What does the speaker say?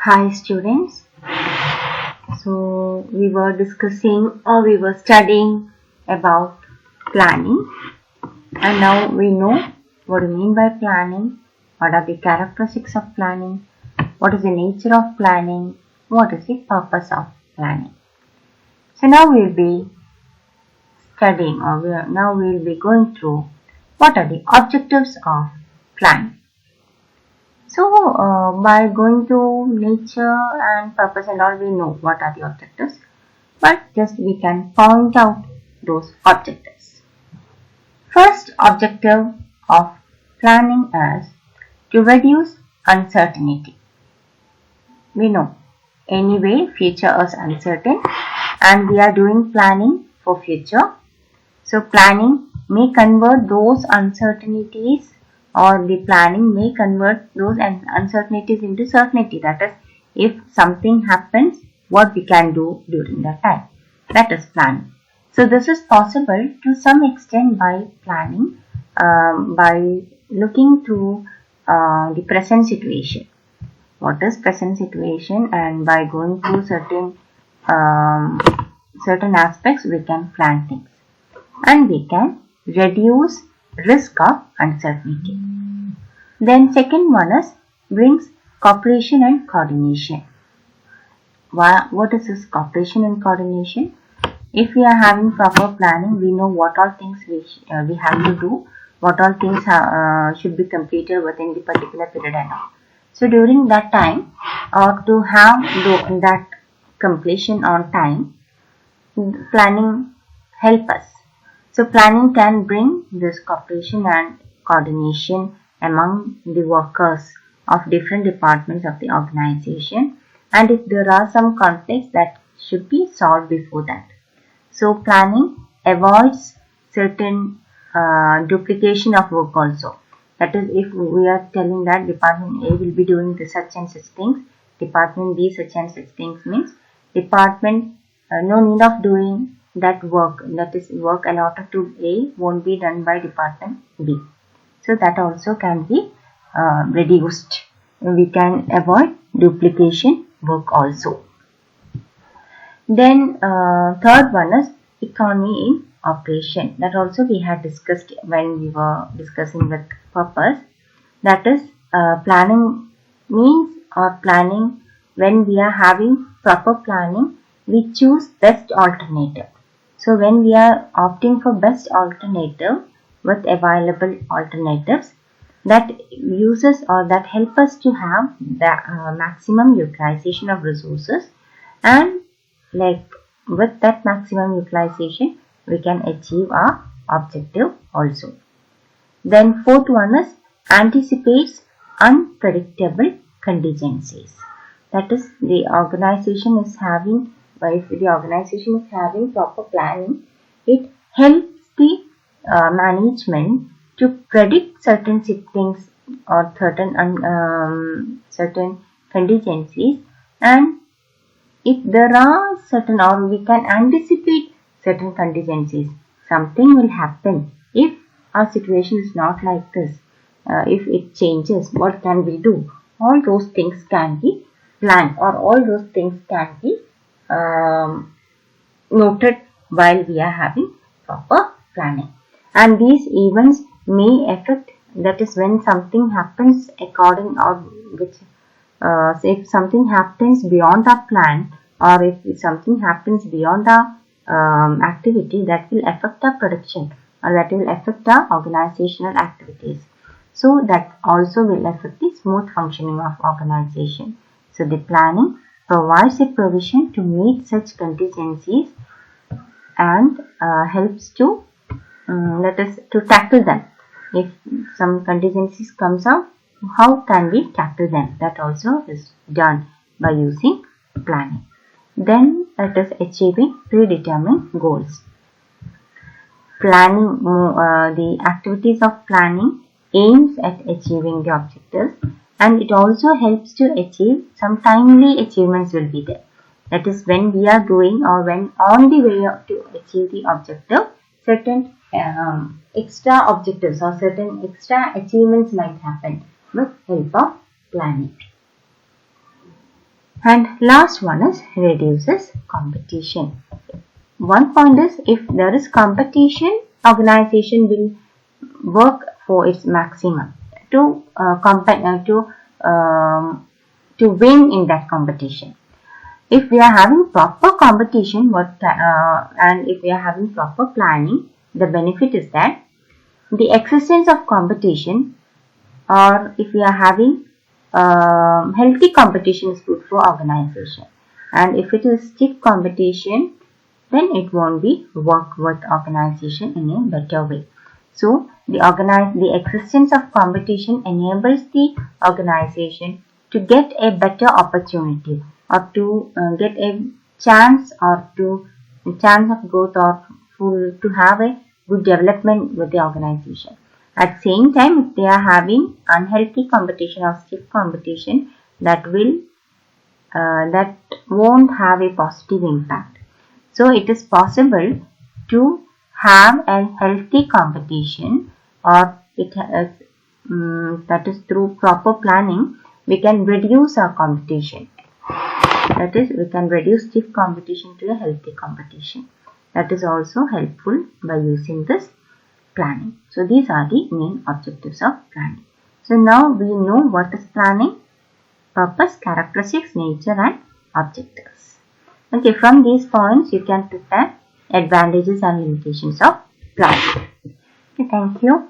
Hi students. So we were discussing or we were studying about planning, and now we know what we mean by planning, what are the characteristics of planning, what is the nature of planning, what is the purpose of planning. So now we'll be studying or now we'll be going through what are the objectives of planning. So, by going to nature and purpose and all, we know what are the objectives, but just we can point out those objectives. First objective of planning is to reduce uncertainty. We know anyway future is uncertain and we are doing planning for future. So, planning may convert those uncertainties or the planning may convert those uncertainties into certainty. That is, if something happens, what we can do during that time. That is planning. So, this is possible to some extent by planning, by looking through the present situation. What is present situation, and by going through certain aspects, we can plan things and we can reduce risk of uncertainty. Then second one is brings cooperation and coordination. What is this cooperation and coordination? If we are having proper planning, we know what all things we have to do, what all things should be completed within the particular period and all. So during that time, or to have that completion on time, planning help us. So planning can bring this cooperation and coordination among the workers of different departments of the organization, and if there are some conflicts that should be solved before that. So planning avoids certain duplication of work also. That is, if we are telling that department A will be doing the such and such things, department B such and such things, means department no need of doing that work, that is work allotted to A won't be done by department B. So that also can be reduced. We can avoid duplication work also. Then third one is economy in operation. That also we had discussed when we were discussing with purpose. That is planning means, or planning, when we are having proper planning, we choose best alternative. So when we are opting for best alternative with available alternatives, that uses or that help us to have the maximum utilization of resources, and like with that maximum utilization we can achieve our objective also. Then fourth one is anticipates unpredictable contingencies. That is, the organization is having, if the organization is having proper planning, it helps the management to predict certain things or certain contingencies, and if there are certain, or we can anticipate certain contingencies, something will happen. If our situation is not like this, if it changes, what can we do? All those things can be planned, or all those things can be noted while we are having proper planning. And these events may affect, that is, when something happens according, or which say if something happens beyond our plan, or if something happens beyond our activity, that will affect our production, or that will affect our organizational activities. So that also will affect the smooth functioning of organization. So the planning provides a provision to meet such contingencies and helps to to tackle them. If some contingencies comes out, how can we tackle them? That also is done by using planning. Then it is achieving predetermined goals. Planning, the activities of planning aims at achieving the objectives, and it also helps to achieve some timely achievements will be there. That is, when we are doing, or when on the way to achieve the objective, certain extra objectives or certain extra achievements might happen with help of planning. And last one is reduces competition. One point is, if there is competition, organization will work for its maximum to win in that competition. If we are having proper competition, and if we are having proper planning, the benefit is that the existence of competition, or if we are having healthy competition, is good for organization. And if it is stiff competition, then it won't be work with organization in a better way. So the existence of competition enables the organization to get a better opportunity, or to get a chance of growth, or to have a good development with the organization. At the same time, if they are having unhealthy competition or stiff competition, that won't have a positive impact. So it is possible to have a healthy competition, or that is through proper planning we can reduce our competition. That is, we can reduce stiff competition to a healthy competition. That is also helpful by using this planning. So these are the main objectives of planning. So now we know what is planning: purpose, characteristics, nature, and objectives. Okay, from these points you can prepare advantages and limitations of planning. Okay, thank you.